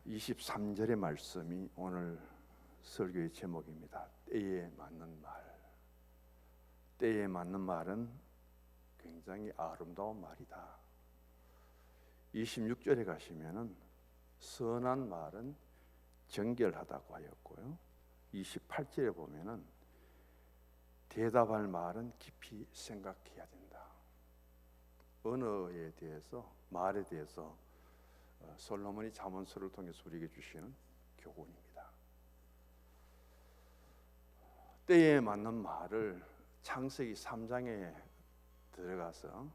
23절의 말씀이 오늘 설교의 제목입니다. 때에 맞는 말. 때에 맞는 말은 굉장히 아름다운 말이다. 26절에 가시면은 선한 말은 정결하다고 하였고요. 28절에 보면은 대답할 말은 깊이 생각해야 된다. 언어에 대해서, 말에 대해서 솔로몬이 잠언서를 통해서 우리에게 주시는 교훈입니다. 때에 맞는 말을 창세기 3장에 들어가서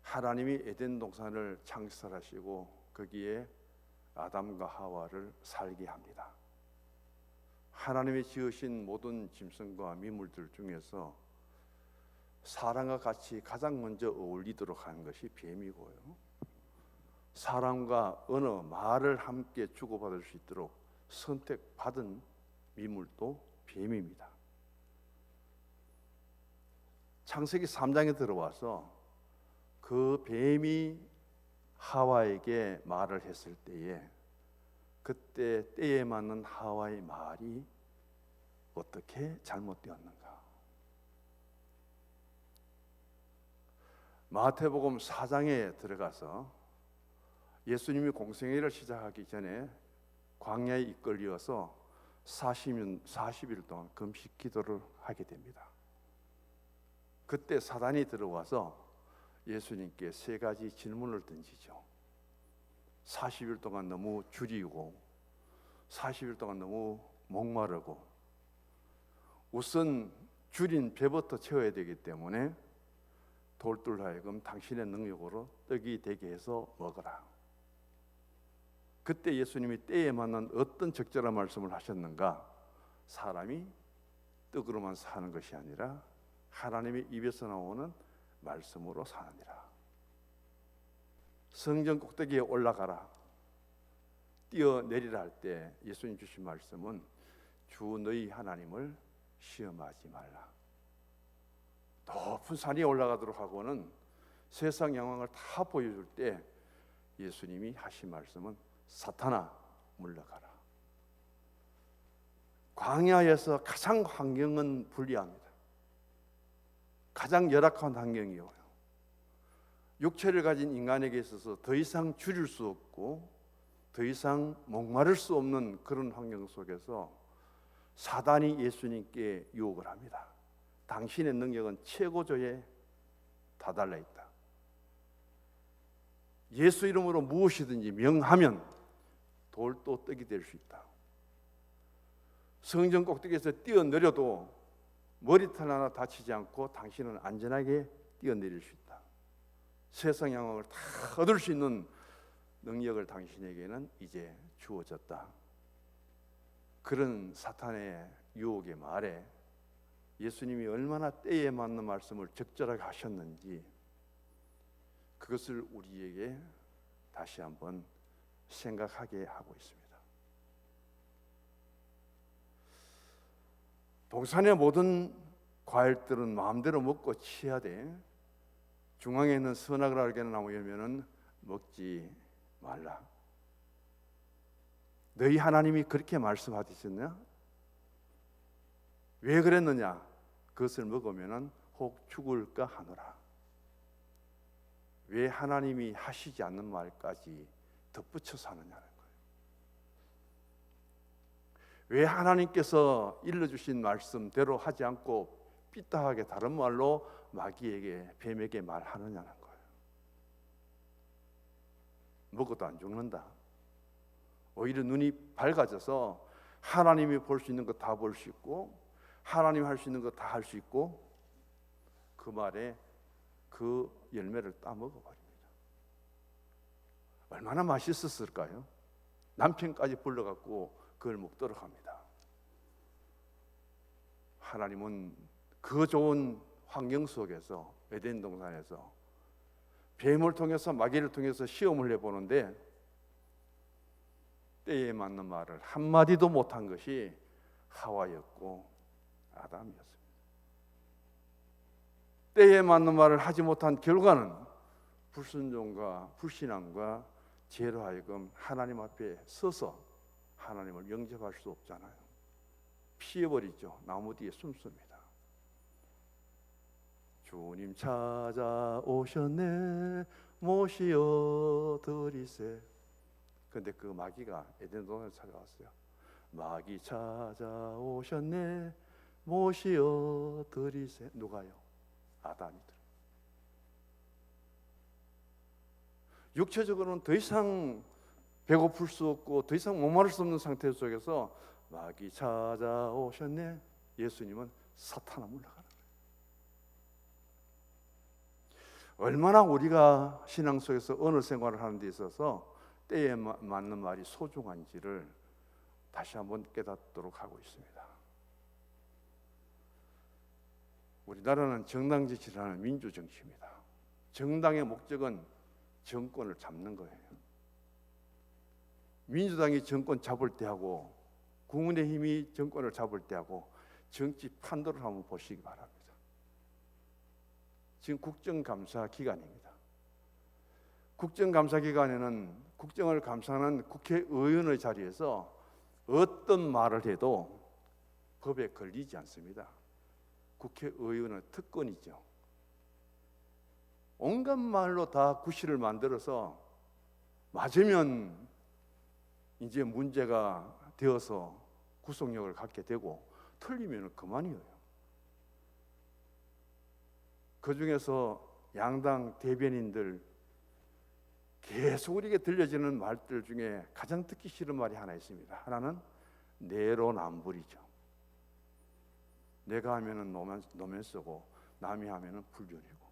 하나님이 에덴 동산을 창설하시고 거기에 아담과 하와를 살게 합니다. 하나님이 지으신 모든 짐승과 미물들 중에서 사람과 같이 가장 먼저 어울리도록 하는 것이 뱀이고요. 사람과 언어, 말을 함께 주고받을 수 있도록 선택받은 미물도 뱀입니다. 창세기 3장에 들어와서 그 뱀이 하와에게 말을 했을 때에 그때 때에 맞는 하와의 말이 어떻게 잘못되었는가? 마태복음 4장에 들어가서 예수님이 공생애를 시작하기 전에 광야에 이끌려서 40일 동안 금식 기도를 하게 됩니다. 그때 사단이 들어와서 예수님께 세 가지 질문을 던지죠. 40일 동안 너무 줄이고 40일 동안 너무 목마르고 우선 줄인 배부터 채워야 되기 때문에 돌들 하여금 당신의 능력으로 떡이 되게 해서 먹어라. 그때 예수님이 때에 맞는 어떤 적절한 말씀을 하셨는가? 사람이 떡으로만 사는 것이 아니라 하나님의 입에서 나오는 말씀으로 사느니라. 성전 꼭대기에 올라가라, 뛰어내리라 할 때 예수님 주신 말씀은 주 너희 하나님을 시험하지 말라. 높은 산에 올라가도록 하고는 세상 영광을 다 보여줄 때 예수님이 하신 말씀은 사탄아 물러가라. 광야에서 가장 환경은 불리합니다. 가장 열악한 환경이요. 육체를 가진 인간에게 있어서 더 이상 줄일 수 없고 더 이상 목마를 수 없는 그런 환경 속에서 사단이 예수님께 유혹을 합니다. 당신의 능력은 최고조에 다달라 있다. 예수 이름으로 무엇이든지 명하면 돌도 떡이 될 수 있다. 성전 꼭대기에서 뛰어내려도 머리털 하나 다치지 않고 당신은 안전하게 뛰어내릴 수 있다. 세상 영광을 다 얻을 수 있는 능력을 당신에게는 이제 주어졌다. 그런 사탄의 유혹의 말에 예수님이 얼마나 때에 맞는 말씀을 적절하게 하셨는지 그것을 우리에게 다시 한번 생각하게 하고 있습니다. 동산의 모든 과일들은 마음대로 먹고 취하되 중앙에 있는 선악을 알게 하는 나무 열매는 먹지 말라. 너희 하나님이 그렇게 말씀하셨느냐? 왜 그랬느냐? 그것을 먹으면 혹 죽을까 하노라. 왜 하나님이 하시지 않는 말까지 덧붙여서 하느냐는 거예요. 왜 하나님께서 일러주신 말씀대로 하지 않고 삐딱하게 다른 말로 마귀에게, 뱀에게 말하느냐는 거예요. 먹어도 안 죽는다. 오히려 눈이 밝아져서 하나님이 볼 수 있는 거 다 볼 수 있고 하나님이 할 수 있는 거 다 할 수 있고 그 말에 그 열매를 따먹어버립니다. 얼마나 맛있었을까요? 남편까지 불러갖고 그걸 먹도록 합니다. 하나님은 그 좋은 환경 속에서 에덴 동산에서 뱀을 통해서 마귀를 통해서 시험을 해보는데 때에 맞는 말을 한마디도 못한 것이 하와였고 아담이었습니다. 때에 맞는 말을 하지 못한 결과는 불순종과 불신앙과 죄로 하여금 하나님 앞에 서서 하나님을 영접할 수 없잖아요. 피해버리죠. 나무 뒤에 숨습니다. 주님 찾아오셨네 모시어 드리세. 근데 그 마귀가 에덴 동산에 찾아왔어요. 마귀 찾아오셨네 모시어 드리세. 누가요? 아담이들. 육체적으로는 더 이상 배고플 수 없고 더 이상 목마를 수 없는 상태 속에서 마귀 찾아오셨네. 예수님은 사탄아 물러가는 거예요. 얼마나 우리가 신앙 속에서 언어 생활을 하는 데 있어서 때에 맞는 말이 소중한지를 다시 한번 깨닫도록 하고 있습니다. 우리나라는 정당정치라는 민주정치입니다. 정당의 목적은 정권을 잡는 거예요. 민주당이 정권 잡을 때하고 국민의힘이 정권을 잡을 때하고 정치 판도를 한번 보시기 바랍니다. 지금 국정감사 기간입니다. 국정감사 기간에는 국정을 감사하는 국회의원의 자리에서 어떤 말을 해도 법에 걸리지 않습니다. 국회의원은 특권이죠. 온갖 말로 다 구실을 만들어서 맞으면 이제 문제가 되어서 구속력을 갖게 되고 틀리면 그만이에요. 그 중에서 양당 대변인들 계속 우리에게 들려지는 말들 중에 가장 듣기 싫은 말이 하나 있습니다. 하나는 내로남불이죠. 내가 하면은 노면 쓰고 남이 하면은 불륜이고.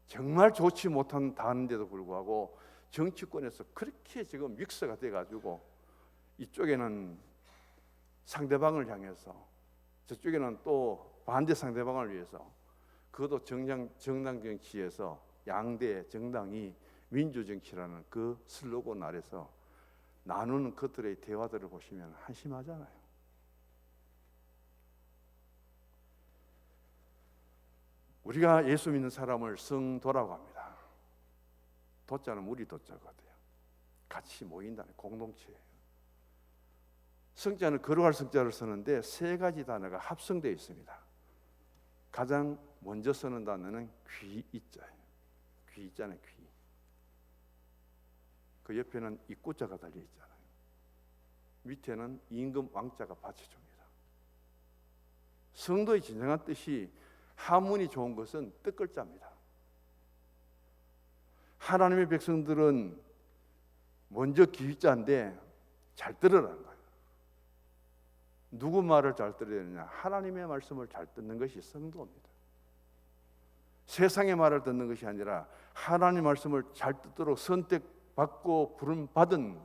정말 좋지 못한 단어인데도 불구하고 정치권에서 그렇게 지금 믹스가 돼가지고 이쪽에는 상대방을 향해서 저쪽에는 또 반대 상대방을 위해서, 그것도 정당 정치에서 양대 정당이 민주정치라는 그 슬로건 아래서 나누는 것들의 대화들을 보시면 한심하잖아요. 우리가 예수 믿는 사람을 성도라고 합니다. 도자는 우리 도자거든요. 같이 모인다는 공동체예요. 성자는 거룩할 성자를 쓰는데 세 가지 단어가 합성되어 있습니다. 가장 먼저 쓰는 단어는 귀이자예요. 귀이자는 귀. 그 옆에는 입구자가 달려 있잖아요. 밑에는 임금 왕자가 받쳐줍니다. 성도의 진정한 뜻이 한문이 좋은 것은 뜻글자입니다. 하나님의 백성들은 먼저 귀자인데 잘 들으라는 거예요. 누구 말을 잘 들어야 되느냐? 하나님의 말씀을 잘 듣는 것이 성도입니다. 세상의 말을 듣는 것이 아니라 하나님의 말씀을 잘 듣도록 선택받고 부름받은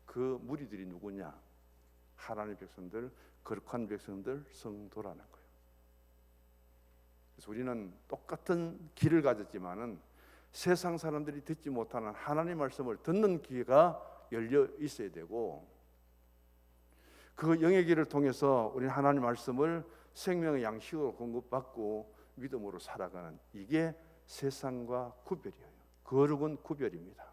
그 무리들이 누구냐? 하나님의 백성들, 거룩한 백성들, 성도라는 거예요. 그래서 우리는 똑같은 길을 가졌지만은 세상 사람들이 듣지 못하는 하나님의 말씀을 듣는 기회가 열려 있어야 되고, 그 영의 길을 통해서 우리는 하나님의 말씀을 생명의 양식으로 공급받고 믿음으로 살아가는, 이게 세상과 구별이에요. 거룩은 구별입니다.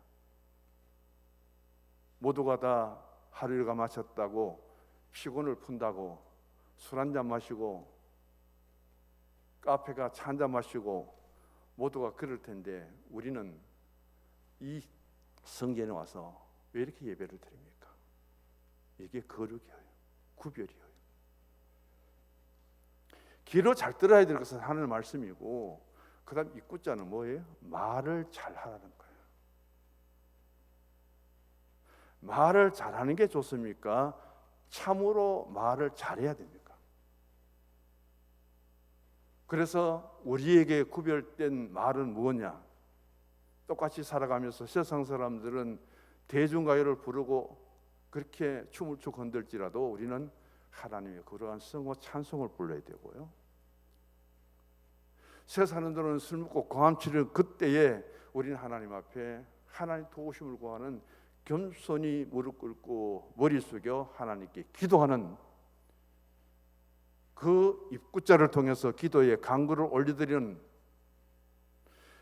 모두가 다 하루일과 마쳤다고 피곤을 푼다고 술 한잔 마시고 카페가 차 한잔 마시고 모두가 그럴 텐데 우리는 이 성전에 와서 왜 이렇게 예배를 드립니까? 이게 거룩이에요. 구별이에요. 귀로 잘 들어야 될 것은 하나님의 말씀이고, 그 다음 입구자는 뭐예요? 말을 잘 하라는 거예요. 말을 잘하는 게 좋습니까? 참으로 말을 잘해야 됩니까? 그래서 우리에게 구별된 말은 무엇냐? 똑같이 살아가면서 세상 사람들은 대중가요를 부르고 그렇게 춤을 추고 건들지라도 우리는 하나님의 그러한 성호 찬송을 불러야 되고요. 세상 사람들은 술 먹고 광암치는 그때에 우리는 하나님 앞에 하나님 도우심을 구하는, 겸손히 무릎 꿇고 머리 숙여 하나님께 기도하는 그 입구자를 통해서 기도에 간구를 올려드리는,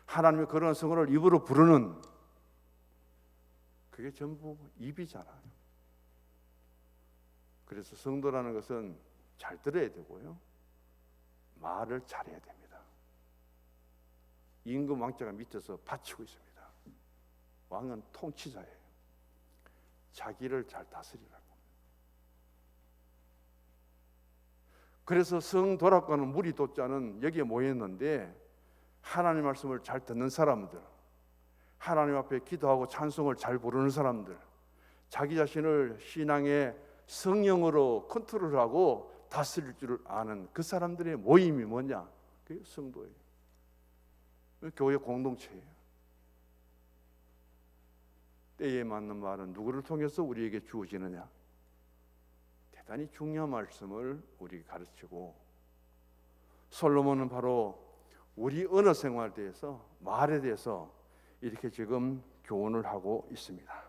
하나님의 거룩한 성호를 입으로 부르는, 그게 전부 입이잖아요. 그래서 성도라는 것은 잘 들어야 되고요, 말을 잘해야 됩니다. 임금 왕자가 밑에서 바치고 있습니다. 왕은 통치자예요. 자기를 잘 다스리라고. 그래서 성도락과는 무리도자는 여기에 모였는데, 하나님 말씀을 잘 듣는 사람들, 하나님 앞에 기도하고 찬송을 잘 부르는 사람들, 자기 자신을 신앙의 성령으로 컨트롤하고 다스릴 줄 아는 그 사람들의 모임이 뭐냐? 그게 성도예요. 교회 공동체예요. 때에 맞는 말은 누구를 통해서 우리에게 주어지느냐? 대단히 중요한 말씀을 우리에게 가르치고, 솔로몬은 바로 우리 언어 생활에 대해서, 말에 대해서 이렇게 지금 교훈을 하고 있습니다.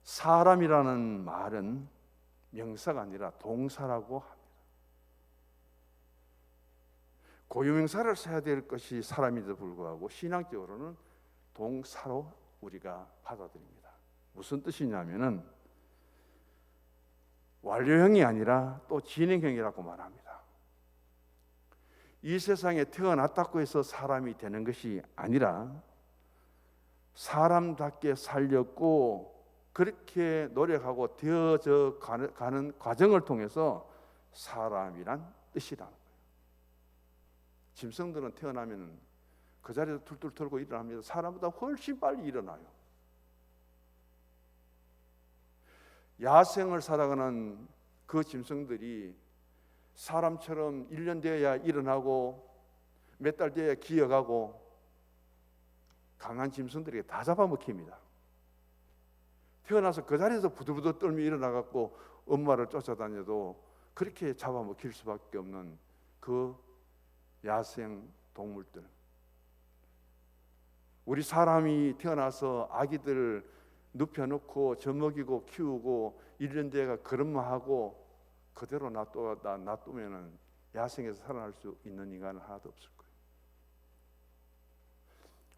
사람이라는 말은 명사가 아니라 동사라고 합니다. 고유명사를 써야 될 것이 사람에도 불구하고 신앙적으로는 동사로 우리가 받아들입니다. 무슨 뜻이냐면은 완료형이 아니라 또 진행형이라고 말합니다. 이 세상에 태어났다고 해서 사람이 되는 것이 아니라 사람답게 살렸고 그렇게 노력하고 되어져 가는 과정을 통해서 사람이란 뜻이라는 거예요. 짐승들은 태어나면 그 자리에서 툴툴 털고 일어납니다. 사람보다 훨씬 빨리 일어나요. 야생을 살아가는 그 짐승들이 사람처럼 1년 되어야 일어나고 몇 달 되어야 기어가고, 강한 짐승들에게 다 잡아먹힙니다. 태어나서 그 자리에서 부들부들 떨며 일어나갖고 엄마를 쫓아다녀도 그렇게 잡아먹힐 수밖에 없는 그 야생 동물들. 우리 사람이 태어나서 아기들 눕혀놓고 젖먹이고 키우고 1년 뒤에가 걸음마하고 그대로 놔두면은 야생에서 살아날 수 있는 인간은 하나도 없을 거예요.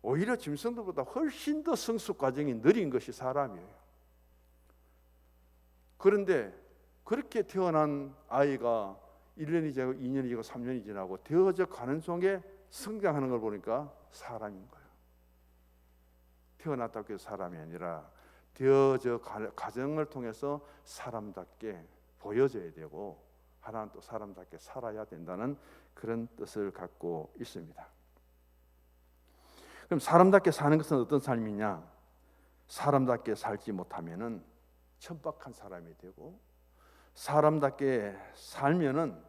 오히려 짐승들보다 훨씬 더 성숙 과정이 느린 것이 사람이에요. 그런데 그렇게 태어난 아이가 1년이 지나고 2년이 지나고 3년이 지나고 되어져 가는 속에 성장하는 걸 보니까 사람인 거예요. 태어났다고 해서 사람이 아니라 되어져 과정을 통해서 사람답게 보여져야 되고, 하나는 또 사람답게 살아야 된다는 그런 뜻을 갖고 있습니다. 그럼 사람답게 사는 것은 어떤 삶이냐? 사람답게 살지 못하면은 천박한 사람이 되고, 사람답게 살면은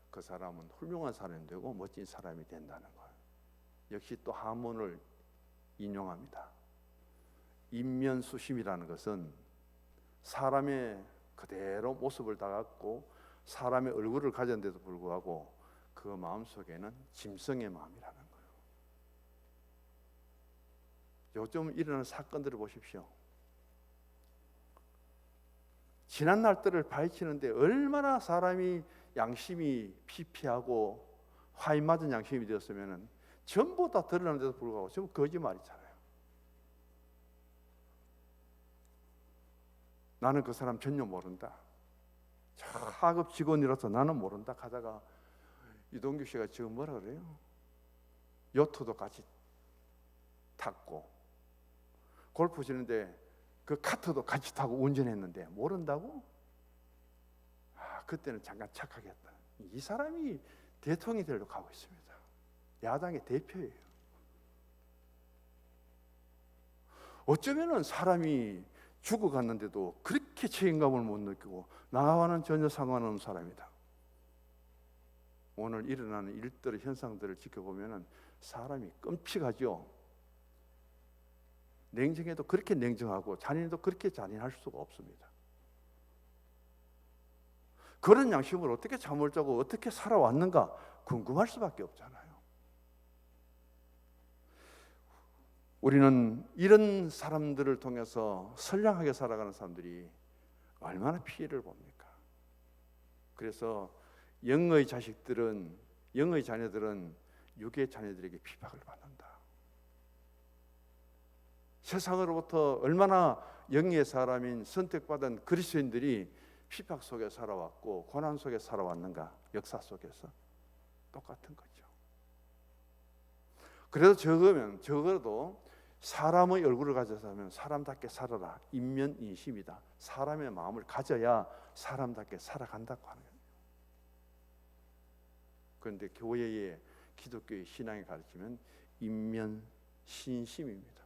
그 사람은 훌륭한 사람이 되고 멋진 사람이 된다는 거예요. 역시 또 한문을 인용합니다. 인면수심이라는 것은 사람의 그대로 모습을 다 갖고 사람의 얼굴을 가졌는데도 불구하고 그 마음속에는 짐승의 마음이라는 거예요. 요즘 일어나는 사건들을 보십시오. 지난 날들을 파헤치는데 얼마나 사람이 양심이 피폐하고 화인 맞은 양심이 되었으면 전부 다 드러나는데도 불구하고 전부 거짓말이잖아요. 나는 그 사람 전혀 모른다. 하급 직원이라서 나는 모른다 하다가 이동규 씨가 지금 뭐라 그래요? 요트도 같이 탔고 골프 치는데 그 카트도 같이 타고 운전했는데 모른다고? 그때는 잠깐 착각했다. 이 사람이 대통령이 되려고 하고 있습니다. 야당의 대표예요. 어쩌면은 사람이 죽어갔는데도 그렇게 책임감을 못 느끼고 나와는 전혀 상관없는 사람이다. 오늘 일어나는 일들의 현상들을 지켜보면 사람이 끔찍하죠. 냉정해도 그렇게 냉정하고 잔인해도 그렇게 잔인할 수가 없습니다. 그런 양심을 어떻게 잠을 자고 어떻게 살아왔는가 궁금할 수밖에 없잖아요. 우리는 이런 사람들을 통해서 선량하게 살아가는 사람들이 얼마나 피해를 봅니까? 그래서 영의 자녀들은 육의 자녀들에게 핍박을 받는다. 세상으로부터 얼마나 영의 사람인 선택받은 그리스도인들이 핍박 속에 살아왔고 고난 속에 살아왔는가. 역사 속에서 똑같은 거죠. 그래도 적어도 사람의 얼굴을 가져서 하면 사람답게 살아라. 인면인심이다. 사람의 마음을 가져야 사람답게 살아간다고 하는 거예요. 그런데 교회의 기독교의 신앙이 가르치면 인면신심입니다.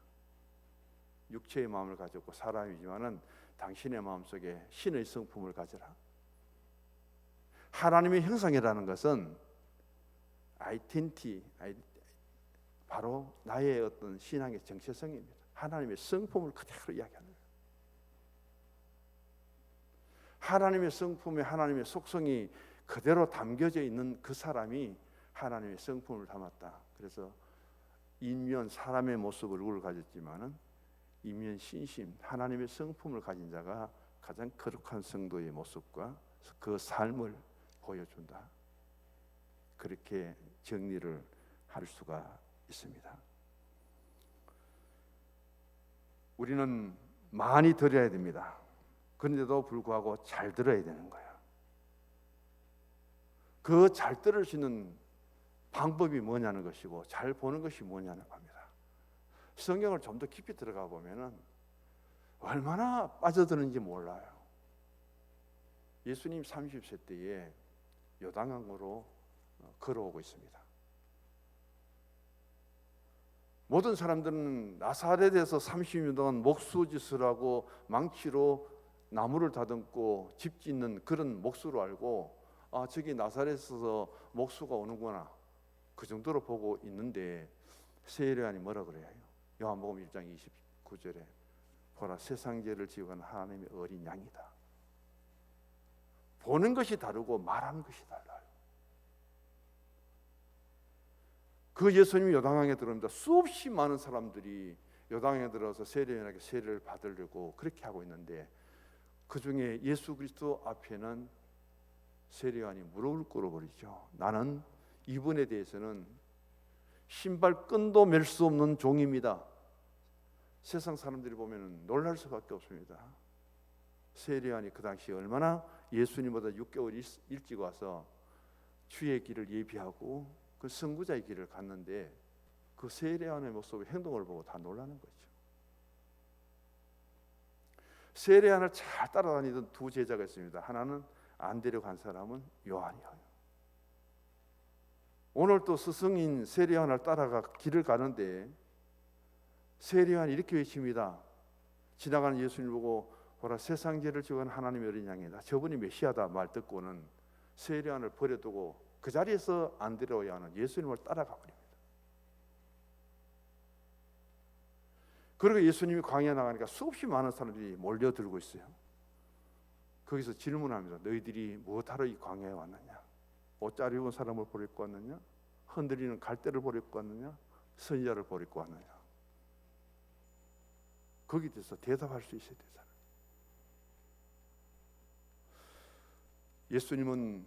육체의 마음을 가졌고 사람이지만은 당신의 마음속에 신의 성품을 가져라. 하나님의 형상이라는 것은 아이덴티, 바로 나의 어떤 신앙의 정체성입니다. 하나님의 성품을 그대로 이야기하는 거예요. 하나님의 성품에 하나님의 속성이 그대로 담겨져 있는 그 사람이 하나님의 성품을 담았다. 그래서 인면 사람의 모습 얼굴을 가졌지만은 인면 신심 하나님의 성품을 가진 자가 가장 거룩한 성도의 모습과 그 삶을 보여준다. 그렇게 정리를 할 수가 있습니다. 우리는 많이 들어야 됩니다. 그런데도 불구하고 잘 들어야 되는 거예요. 그 잘 들을 수 있는 방법이 뭐냐는 것이고 잘 보는 것이 뭐냐는 겁니다. 성경을 좀 더 깊이 들어가 보면은 얼마나 빠져드는지 몰라요. 예수님 30세 때에 요단강으로 걸어오고 있습니다. 모든 사람들은 나사렛에서 30년 동안 목수짓을 하고 망치로 나무를 다듬고 집 짓는 그런 목수로 알고 저기 나사렛에서 목수가 오는구나 그 정도로 보고 있는데 세례요한이 뭐라 그래요? 요한복음 1장 29절에 보라 세상 죄를 지고 가는 하나님의 어린 양이다. 보는 것이 다르고 말하는 것이 달라요. 그 예수님이 요단강에 들어옵니다. 수없이 많은 사람들이 요단강에 들어서 세례요한에게 세례를 받으려고 그렇게 하고 있는데 그 중에 예수 그리스도 앞에는 세례요한이 무릎을 꿇어버리죠. 나는 이분에 대해서는 신발 끈도 맬 수 없는 종입니다. 세상 사람들이 보면 놀랄 수밖에 없습니다. 세례요한이 그 당시 얼마나 예수님보다 6개월 일찍 와서 주의 길을 예비하고 그 선구자의 길을 갔는데 그 세례요한의 모습, 행동을 보고 다 놀라는 거죠. 세례요한을 잘 따라다니던 두 제자가 있습니다. 하나는 안 데려간 사람은 요한이에요. 오늘 또 스승인 세례요한을 따라가 길을 가는데 세례요한이 이렇게 외칩니다. 지나가는 예수님을 보고 보라 세상 죄를 지고 가는 하나님의 어린 양이다. 저분이 메시아다 말 듣고는 세례요한을 버려두고 그 자리에서 안드레와 요한은 예수님을 따라가 버립니다. 그리고 예수님이 광야에 나가니까 수없이 많은 사람들이 몰려들고 있어요. 거기서 질문합니다. 너희들이 무엇하러 이 광야에 왔느냐? 옷 잘 입은 사람을 보러 입고 왔느냐? 흔들리는 갈대를 보러 입고 왔느냐? 선지자를 보러 입고 왔느냐? 거기에 대해서 대답할 수 있어야 되잖아요. 예수님은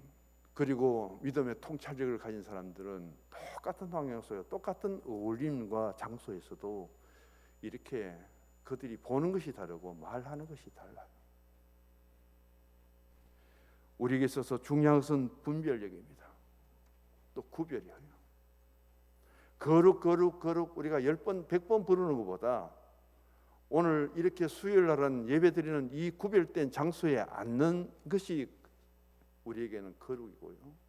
그리고 믿음의 통찰력을 가진 사람들은 똑같은 방향에서 똑같은 어울림과 장소에서도 이렇게 그들이 보는 것이 다르고 말하는 것이 달라요. 우리에게 있어서 중요한 것은 분별력입니다. 또 구별이에요. 거룩 우리가 10번 100번 부르는 것보다 오늘 이렇게 수요일 날은 예배드리는 이 구별된 장소에 앉는 것이 우리에게는 거룩이고요.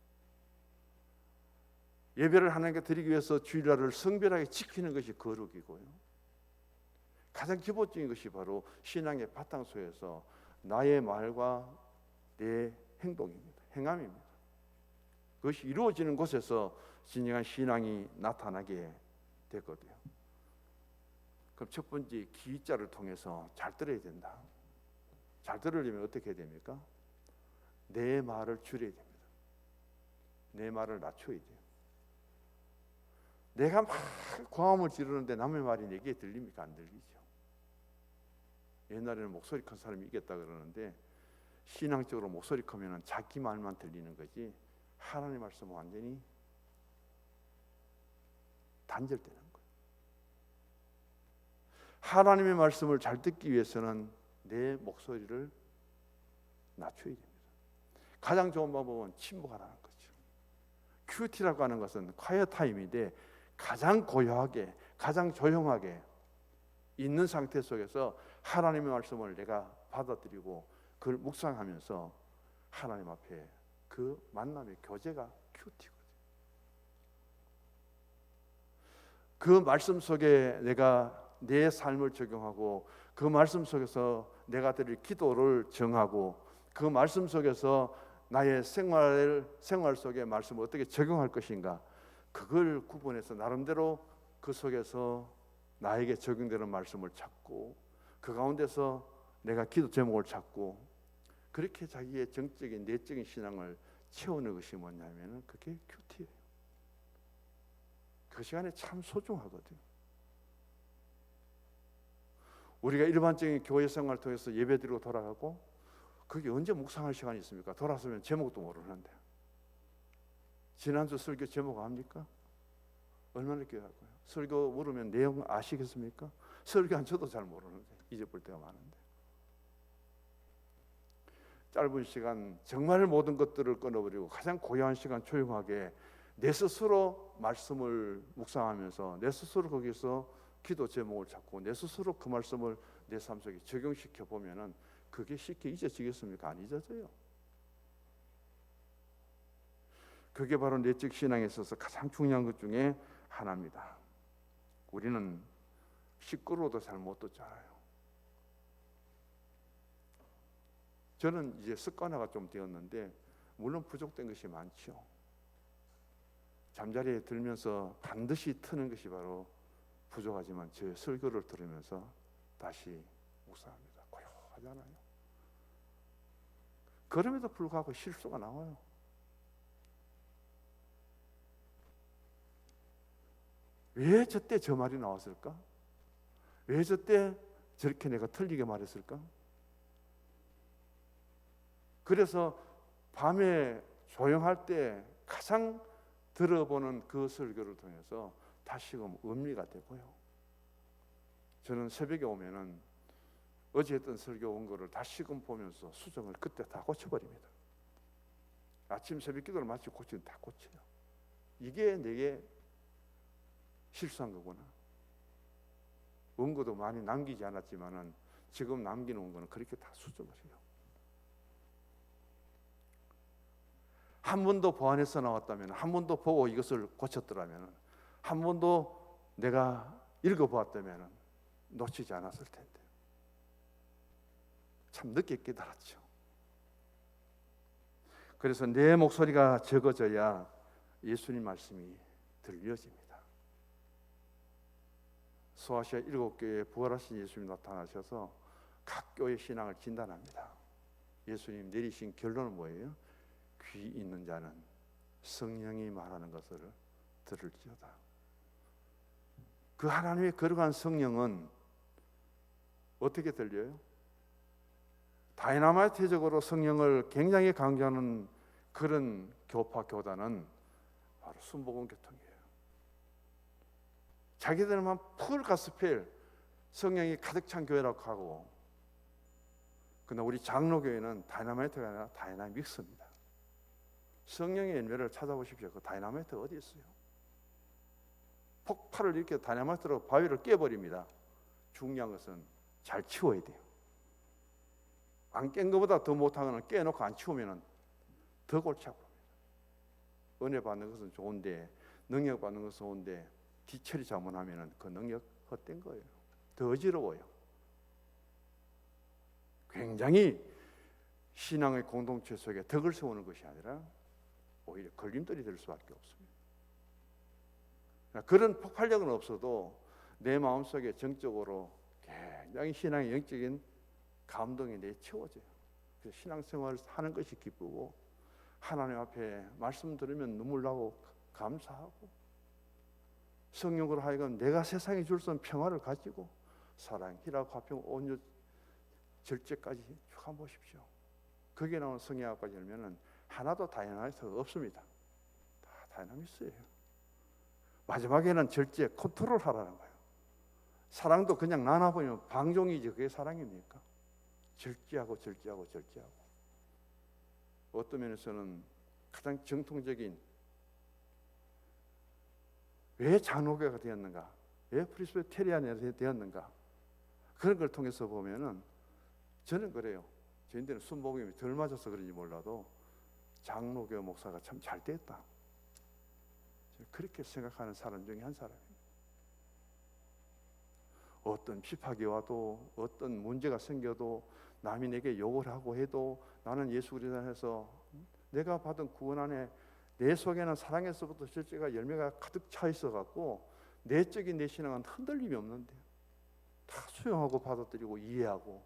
예배를 하나님께 드리기 위해서 주일날을 성별하게 지키는 것이 거룩이고요. 가장 기본적인 것이 바로 신앙의 바탕소에서 나의 말과 내 행동입니다. 행함입니다. 그것이 이루어지는 곳에서 진정한 신앙이 나타나게 되거든요. 그럼 첫 번째 기자를 통해서 잘 들어야 된다. 잘 들으려면 어떻게 해야 됩니까? 내 말을 줄여야 됩니다. 내 말을 낮춰야 돼요. 내가 막 고함을 지르는데 남의 말이 내게 들립니까? 안 들리죠. 옛날에는 목소리 큰 사람이 이겼다 그러는데 신앙적으로 목소리 크면 자기 말만 들리는 거지 하나님 말씀은 완전히 단절되는 거예요. 하나님의 말씀을 잘 듣기 위해서는 내 목소리를 낮춰야 됩니다. 가장 좋은 방법은 침묵하라는 거죠. 큐티라고 하는 것은 quiet 타임인데 가장 고요하게, 가장 조용하게 있는 상태 속에서 하나님의 말씀을 내가 받아들이고 그걸 묵상하면서 하나님 앞에 그 만남의 교제가 큐티거든요. 그 말씀 속에 내가 내 삶을 적용하고 그 말씀 속에서 내가 드릴 기도를 정하고 그 말씀 속에서 나의 생활 속에 말씀을 어떻게 적용할 것인가, 그걸 구분해서 나름대로 그 속에서 나에게 적용되는 말씀을 찾고 그 가운데서 내가 기도 제목을 찾고 그렇게 자기의 정적인 내적인 신앙을 채우는 것이 뭐냐면 그게 큐티예요. 그 시간에 참 소중하거든요. 우리가 일반적인 교회 생활을 통해서 예배드리고 돌아가고 그게 언제 묵상할 시간이 있습니까? 돌아서면 제목도 모르는데. 지난주 설교 제목 압니까? 얼마나 기억할까요? 설교 물으면 내용 아시겠습니까? 설교한 저도 잘 모르는데 잊어볼 때가 많은데. 짧은 시간 정말 모든 것들을 끊어버리고 가장 고요한 시간 조용하게 내 스스로 말씀을 묵상하면서 내 스스로 거기서 기도 제목을 찾고 내 스스로 그 말씀을 내 삶 속에 적용시켜 보면은 그게 쉽게 잊어지겠습니까? 안 잊어져요. 그게 바로 내적 신앙에 있어서 가장 중요한 것 중에 하나입니다. 우리는 시끄러워도 잘 못 듣잖아요. 저는 이제 습관화가 좀 되었는데 물론 부족된 것이 많죠. 잠자리에 들면서 반드시 트는 것이 바로 부족하지만 제 설교를 들으면서 다시 묵상합니다. 고요하잖아요. 그럼에도 불구하고 실수가 나와요. 왜 저때 저 말이 나왔을까? 왜 저때 저렇게 내가 틀리게 말했을까? 그래서 밤에 조용할 때 가장 들어보는 그 설교를 통해서 다시금 음미가 되고요. 저는 새벽에 오면은 어제 했던 설교 온 거를 다시금 보면서 수정을 그때 다 고쳐버립니다. 아침 새벽 기도를 마치고 고치면 다 고쳐요. 이게 내게 실수한 거구나. 원고도 많이 남기지 않았지만은 지금 남기는 거는 그렇게 다 수정을 해요. 한 번도 보완해서 나왔다면, 한 번도 보고 이것을 고쳤더라면, 한 번도 내가 읽어보았다면 놓치지 않았을 텐데. 참 늦게 깨달았죠. 그래서 내 목소리가 적어져야 예수님 말씀이 들려집니다. 소아시아 7교회에 부활하신 예수님이 나타나셔서 각 교회 신앙을 진단합니다. 예수님 내리신 결론은 뭐예요? 귀 있는 자는 성령이 말하는 것을 들을지어다. 그 하나님의 거룩한 성령은 어떻게 들려요? 다이나마이트적으로 성령을 굉장히 강조하는 그런 교파 교단은 바로 순복음 교통이에요. 자기들만 풀 가스펠 성령이 가득 찬 교회라고 하고, 그러나 우리 장로교회는 다이나마이트가 아니라 다이나믹스입니다. 성령의 열매를 찾아보십시오. 그 다이나마이트 어디 있어요? 폭발을 이렇게 다이나마이트로 바위를 깨버립니다. 중요한 것은 잘 치워야 돼요. 안 깬 것보다 더 못한 거는 깨놓고 안 치우면 더 골치 아픕니다. 은혜 받는 것은 좋은데, 능력 받는 것은 좋은데 뒤처리 잘못하면 그 능력 헛된 거예요. 더 어지러워요. 굉장히 신앙의 공동체 속에 덕을 세우는 것이 아니라 오히려 걸림돌이 될 수밖에 없습니다. 그런 폭발력은 없어도 내 마음속에 정적으로 굉장히 신앙의 영적인 감동이 내채워져요. 그래서 신앙생활을 하는 것이 기쁘고, 하나님 앞에 말씀 들으면 눈물 나고 감사하고, 성령으로 하여금 내가 세상에 줄 수 없는 평화를 가지고 사랑, 희락, 화평, 온유, 절제까지 쭉 한번 보십시오. 거기에 나오는 성경까지 열면은 하나도 다이나믹스가 없습니다. 다 다이나믹스예요. 마지막에는 절제, 컨트롤 하라는 거예요. 사랑도 그냥 나눠보면 방종이지 그게 사랑입니까? 절제하고 절제하고 절제하고. 어떤 면에서는 가장 정통적인, 왜 장로교가 되었는가, 왜 프레스비테리안이 되었는가, 그런 걸 통해서 보면은 저는 그래요. 저희들은 순복음이 덜 맞아서 그런지 몰라도 장로교 목사가 참 잘 됐다, 그렇게 생각하는 사람 중에 한 사람입니다. 어떤 핍박이 와도, 어떤 문제가 생겨도, 남이 내게 욕을 하고 해도 나는 예수 그리스도 안에서 내가 받은 구원 안에 내 속에는 사랑에서부터 절제가 열매가 가득 차 있어 갖고 내적인 내 신앙은 흔들림이 없는데 다 수용하고 받아들이고 이해하고,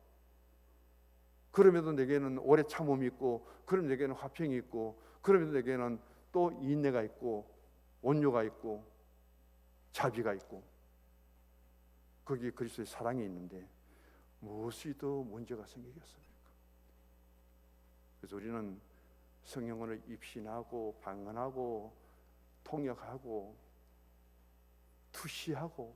그럼에도 내게는 오래 참음이 있고, 그럼 내게는 화평이 있고, 그럼에도 내게는 또 인내가 있고 온유가 있고 자비가 있고, 거기에 그리스도의 사랑이 있는데 무엇이 더 문제가 생기겠습니까? 그래서 우리는 성령을 입신하고 방언하고 통역하고 투시하고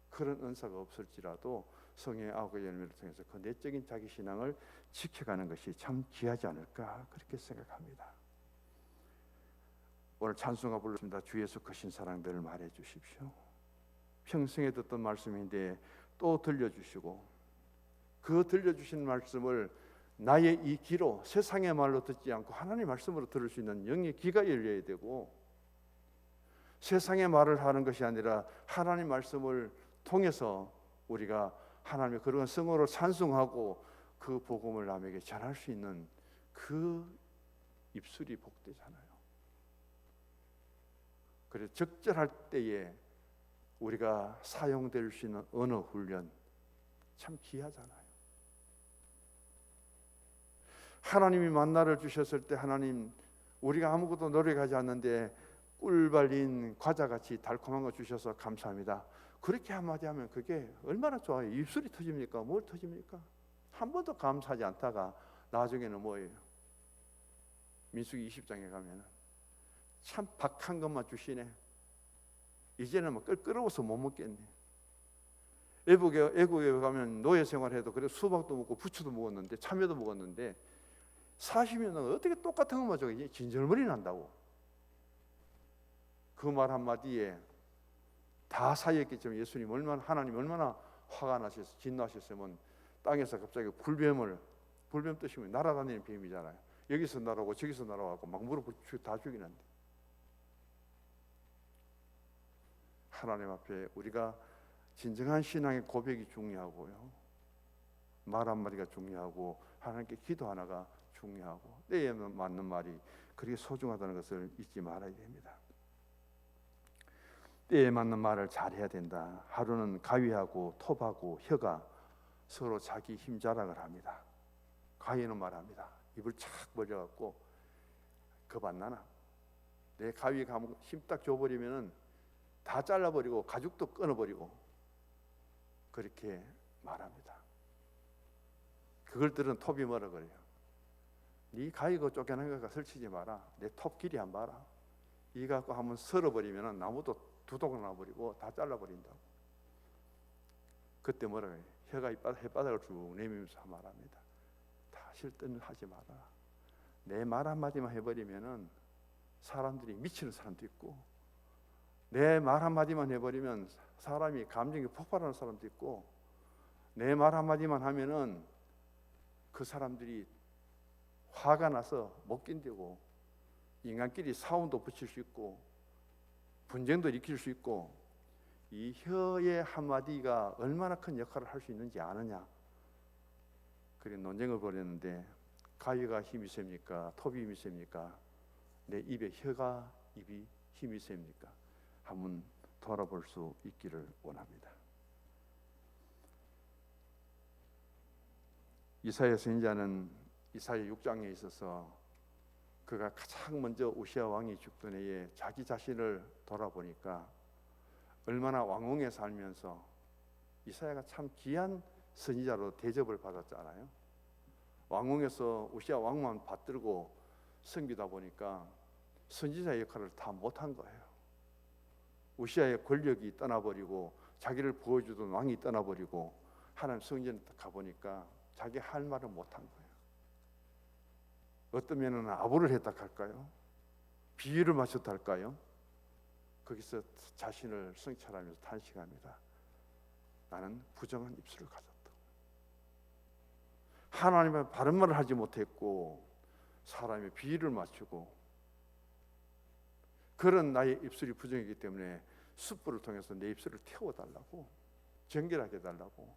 그런 은사가 없을지라도 성령의 아홉 열매를 통해서 그 내적인 자기 신앙을 지켜가는 것이 참 귀하지 않을까, 그렇게 생각합니다. 오늘 찬송가 불렀습니다. 주 예수 크신 사랑들을 말해 주십시오. 평생에 듣던 말씀인데 또 들려주시고, 그 들려주신 말씀을 나의 이 귀로 세상의 말로 듣지 않고 하나님의 말씀으로 들을 수 있는 영의 귀가 열려야 되고, 세상의 말을 하는 것이 아니라 하나님 말씀을 통해서 우리가 하나님의 그런 성호를 찬송하고 그 복음을 남에게 전할 수 있는 그 입술이 복되잖아요. 그래서 적절할 때에 우리가 사용될 수 있는 언어 훈련 참 귀하잖아요. 하나님이 만나를 주셨을 때 하나님, 우리가 아무것도 노력하지 않는데 꿀 발린 과자같이 달콤한 거 주셔서 감사합니다, 그렇게 한마디 하면 그게 얼마나 좋아요. 입술이 터집니까? 뭘 터집니까? 한 번도 감사하지 않다가 나중에는 뭐예요? 민수기 20장에 가면 참 박한 것만 주시네, 이제는 뭐 끓여서 못 먹겠네. 애국에 가면 노예 생활해도 그래, 수박도 먹고 부추도 먹었는데 참외도 먹었는데 40년은 어떻게 똑같은 것만 저기 진절머리 난다고. 그 말 한마디에 다 사였겠지만 예수님 얼마나, 하나님 얼마나 화가 나셔서 진노하셨으면 땅에서 갑자기 불뱀 뜨시면 날아다니는 뱀이잖아요. 여기서 날아오고 저기서 날아오고 막 무릎을 다 죽이는데, 하나님 앞에 우리가 진정한 신앙의 고백이 중요하고요, 말 한마디가 중요하고 하나님께 기도 하나가 중요하고 때에 맞는 말이 그렇게 소중하다는 것을 잊지 말아야 됩니다. 때에 맞는 말을 잘해야 된다. 하루는 가위하고 톱하고 혀가 서로 자기 힘 자랑을 합니다. 가위는 말합니다. 입을 착 벌려갖고 겁 안 나나? 내 가위가 힘 딱 줘버리면은 다 잘라버리고 가죽도 끊어버리고 그렇게 말합니다. 그걸 들은 톱이 뭐라 그래요? 네 가위가 쫓겨난 거가 설치지 마라. 내 톱 길이 안 봐라. 이 갖고 한번 썰어버리면 나무도 두둑 나버리고 다 잘라버린다고. 그때 뭐라 그래요? 혀가 혓바닥을 쭉 내밀면서 말합니다. 다 실뜨는 하지 마라. 내 말 한마디만 해버리면은 사람들이 미치는 사람도 있고, 내 말 한마디만 해버리면 사람이 감정이 폭발하는 사람도 있고, 내 말 한마디만 하면은 그 사람들이 화가 나서 못 견디고 인간끼리 싸움도 붙일 수 있고 분쟁도 일으킬 수 있고, 이 혀의 한마디가 얼마나 큰 역할을 할 수 있는지 아느냐. 그래 논쟁을 벌였는데 가위가 힘이 셉니까? 톱이 힘이 셉니까? 내 입에 입이 힘이 셉니까? 한번 돌아볼 수 있기를 원합니다. 이사야 선지자는 이사야 6장에 있어서 그가 가장 먼저 우시아 왕이 죽던 해에 자기 자신을 돌아보니까 얼마나 왕궁에 살면서 이사야가 참 귀한 선지자로 대접을 받았잖아요. 왕궁에서 우시아 왕만 받들고 섬기다 보니까 선지자 역할을 다 못한 거예요. 우시아의 권력이 떠나버리고 자기를 보여주던 왕이 떠나버리고 하나님 성전에 가보니까 자기 할 말을 못한 거예요. 어떤 면은 아부를 했다 할까요? 비유를 맞췄다 할까요? 거기서 자신을 성찰하면서 탄식합니다. 나는 부정한 입술을 가졌다. 하나님의 바른 말을 하지 못했고 사람의 비위를 맞추고 그런 나의 입술이 부정이기 때문에 숯불을 통해서 내 입술을 태워달라고, 정결하게 해달라고.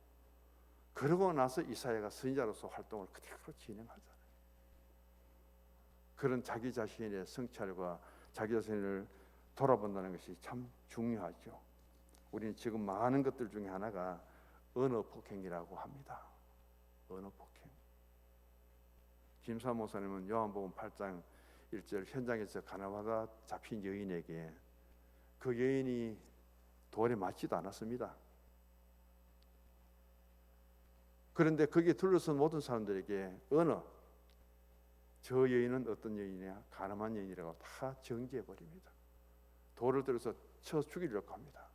그러고 나서 이사야가 선지자로서 활동을 그대로 진행하잖아요. 그런 자기 자신의 성찰과 자기 자신을 돌아본다는 것이 참 중요하죠. 우리는 지금 많은 것들 중에 하나가 언어 폭행이라고 합니다. 언어 폭행. 김사 목사님은 요한복음 8장 1절 현장에서 가늠하다 잡힌 여인에게 그 여인이 돌에 맞지도 않았습니다. 그런데 거기에 둘러선 모든 사람들에게 저 여인은 어떤 여인이냐? 가늠한 여인이라고 다 정죄해 버립니다. 돌을 들어서 쳐 죽이려고 합니다.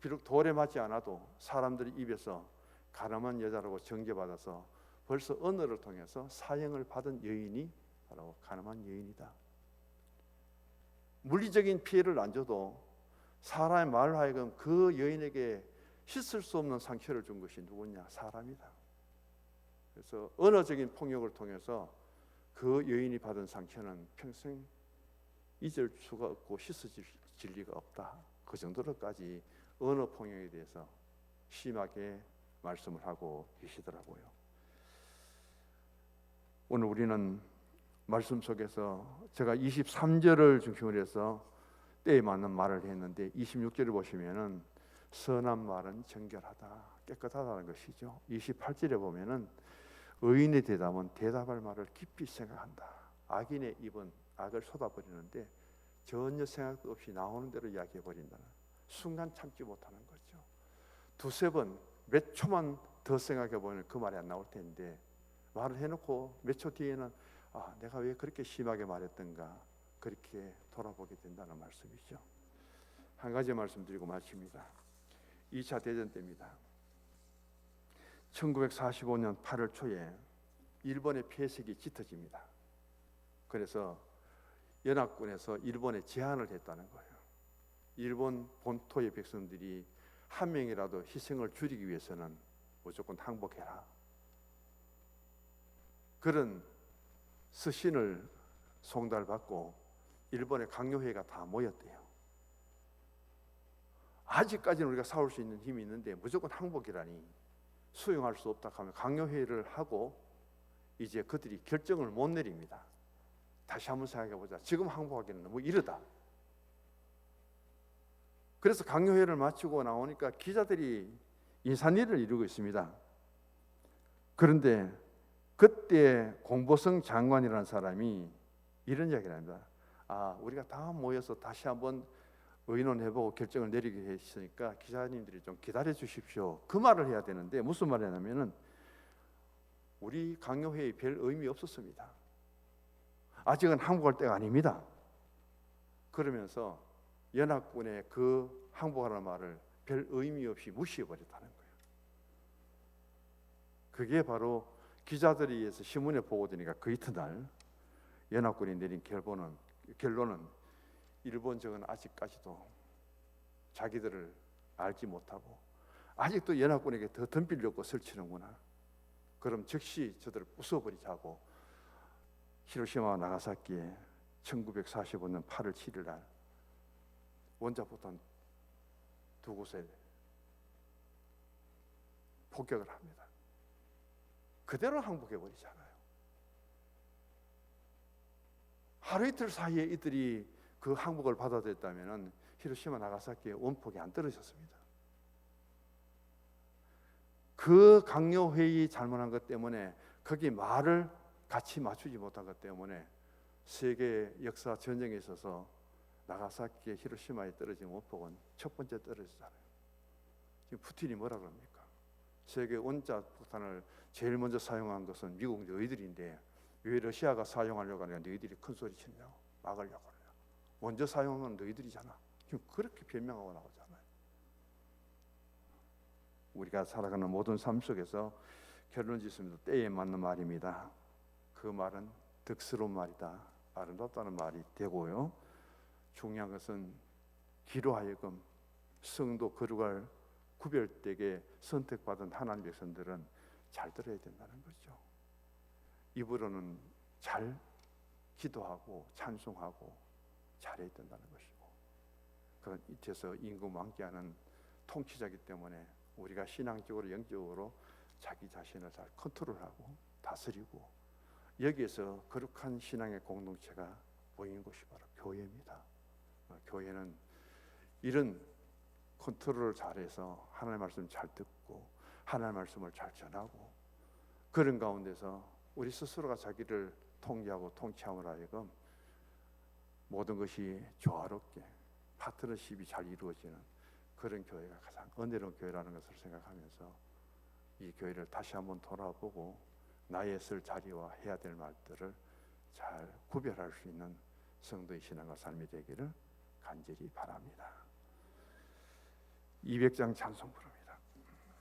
비록 돌에 맞지 않아도 사람들이 입에서 가늠한 여자라고 정죄받아서 벌써 언어를 통해서 사형을 받은 여인이 바로 가늠한 여인이다. 물리적인 피해를 안 줘도 사람의 말로 하여금 그 여인에게 씻을 수 없는 상처를 준 것이 누구냐? 사람이다. 그래서 언어적인 폭력을 통해서 그 여인이 받은 상처는 평생 잊을 수가 없고 씻어질 리가 없다. 그 정도로까지 언어 폭력에 대해서 심하게 말씀을 하고 계시더라고요. 오늘 우리는 말씀 속에서 제가 23절을 중심으로 해서 때에 맞는 말을 했는데 26절을 보시면은 선한 말은 정결하다, 깨끗하다는 것이죠. 28절에 보면은 의인의 대답은 대답할 말을 깊이 생각한다. 악인의 입은 악을 쏟아버리는데 전혀 생각도 없이 나오는 대로 이야기해버린다는, 순간 참지 못하는 거죠. 두세 번, 몇 초만 더 생각해보면 그 말이 안 나올 텐데 말을 해놓고 몇 초 뒤에는 내가 왜 그렇게 심하게 말했던가, 그렇게 돌아보게 된다는 말씀이죠. 한 가지 말씀드리고 마칩니다. 2차 대전 때입니다. 1945년 8월 초에 일본의 폐색이 짙어집니다. 그래서 연합군에서 일본에 제안을 했다는 거예요. 일본 본토의 백성들이 한 명이라도 희생을 줄이기 위해서는 무조건 항복해라. 그런 서신을 송달받고 일본의 강요회가 다 모였대요. 아직까지는 우리가 싸울 수 있는 힘이 있는데 무조건 항복이라니 수용할 수 없다 하면 강요회의를 하고 이제 그들이 결정을 못 내립니다. 다시 한번 생각해보자. 지금 항복하기는 너무 이르다. 그래서 강요회의를 마치고 나오니까 기자들이 인산일을 이루고 있습니다. 그런데 그때 공보성 장관이라는 사람이 이런 이야기를 합니다. 우리가 다 모여서 다시 한번 의논해보고 결정을 내리게 했으니까 기자님들이 좀 기다려 주십시오. 그 말을 해야 되는데 무슨 말을 하냐면은 우리 강요회의 별 의미 없었습니다. 아직은 항복할 때가 아닙니다. 그러면서 연합군의 그 항복하라는 말을 별 의미 없이 무시해버렸다는 거예요. 그게 바로 기자들에 의해서 신문에 보고되니까 그 이튿날 연합군이 내린 결론은 일본 적은 아직까지도 자기들을 알지 못하고 아직도 연합군에게 더 덤비려고 설치는구나. 그럼 즉시 저들을 부숴버리자고 히로시마와 나가사키에 1945년 8월 7일 날 원자폭탄 두 곳에 폭격을 합니다. 그대로 항복해버리잖아요. 하루 이틀 사이에 이들이 그 항복을 받아들였다면 히로시마 나가사키의 원폭이 안 떨어졌습니다. 그 강요회의 잘못한 것 때문에 거기 말을 같이 맞추지 못한 것 때문에 세계 역사 전쟁에 있어서 나가사키의 히로시마에 떨어진 원폭은 첫 번째 떨어지잖아요. 지금 푸틴이 뭐라 그럽니까? 세계 원자폭탄을 제일 먼저 사용한 것은 미국 너희들인데 왜 러시아가 사용하려고 하냐? 너희들이 큰 소리 치냐고 막으려고 하냐? 먼저 사용한 건 너희들이잖아. 지금 그렇게 변명하고 나오잖아요. 우리가 살아가는 모든 삶 속에서 결론 짓습니다. 때에 맞는 말입니다. 그 말은 득스러운 말이다, 아름답다는 말이 되고요. 중요한 것은 기로 하여금 성도 거룩할 구별되게 선택받은 하나님 백성들은 잘 들어야 된다는 거죠. 입으로는 잘 기도하고 찬송하고 잘해야 된다는 것이고, 그런 이때서 임금 함께하는 통치자이기 때문에 우리가 신앙적으로 영적으로 자기 자신을 잘 컨트롤하고 다스리고, 여기에서 거룩한 신앙의 공동체가 보이는 곳이 바로 교회입니다. 교회는 이런 컨트롤을 잘해서 하나님의 말씀을 잘 듣고 하나님의 말씀을 잘 전하고, 그런 가운데서 우리 스스로가 자기를 통제하고 통치함으로 하여금 모든 것이 조화롭게 파트너십이 잘 이루어지는 그런 교회가 가장 은혜로운 교회라는 것을 생각하면서 이 교회를 다시 한번 돌아보고 나의 쓸 자리와 해야 될 말들을 잘 구별할 수 있는 성도의 신앙과 삶이 되기를 간절히 바랍니다. 200장 찬송 부르